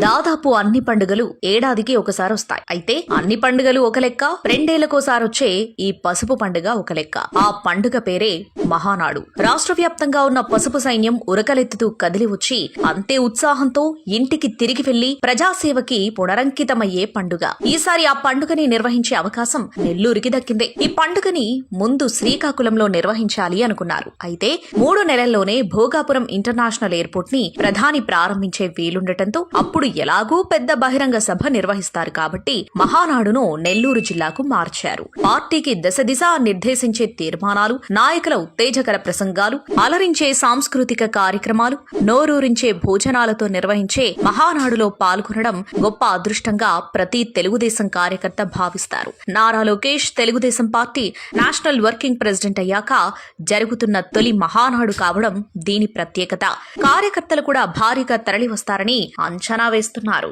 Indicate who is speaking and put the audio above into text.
Speaker 1: దాదాపు అన్ని పండుగలు ఏడాదికి ఒకసారి వస్తాయి. అయితే అన్ని పండుగలు ఒక లెక్క, రెండేళ్లకోసారి వచ్చే ఈ పసుపు పండుగ ఒక లెక్క. ఆ పండుగ పేరే మహానాడు. రాష్ట్ర వ్యాప్తంగా ఉన్న పసుపు సైన్యం ఉరకలెత్తుతూ కదిలి వచ్చి అంతే ఉత్సాహంతో ఇంటికి తిరిగి వెళ్లి ప్రజాసేవకి పునరంకితమయ్యే పండుగ. ఈసారి ఆ పండుగని నిర్వహించే అవకాశం నెల్లూరుకి దక్కింది. ఈ పండుగని ముందు శ్రీకాకుళంలో నిర్వహించాలి అనుకున్నారు. అయితే 3 నెలల్లోనే భోగాపురం ఇంటర్నేషనల్ ఎయిర్పోర్ట్ ని ప్రధాని ప్రారంభించే వీలుండటంతో అప్పుడు ఎలాగూ పెద్ద బహిరంగ సభ నిర్వహిస్తారు కాబట్టి మహానాడును నెల్లూరు జిల్లాకు మార్చారు. పార్టీకి దశ నిర్దేశించే తీర్మానాలు, నాయకుల ఉత్తేజకర ప్రసంగాలు, అలరించే సాంస్కృతిక కార్యక్రమాలు, నోరూరించే భోజనాలతో నిర్వహించే మహానాడులో పాల్గొనడం గొప్ప అదృష్టంగా ప్రతి తెలుగుదేశం కార్యకర్త భావిస్తారు. Nara Lokesh Telugu Desam party national working president అయ్యాక జరుగుతున్న తొలి మహానాడు కావడం దీని ప్రత్యేకత. కార్యకర్తలు కూడా భారీగా తరలివస్తారని అంచనా వేస్తున్నారు.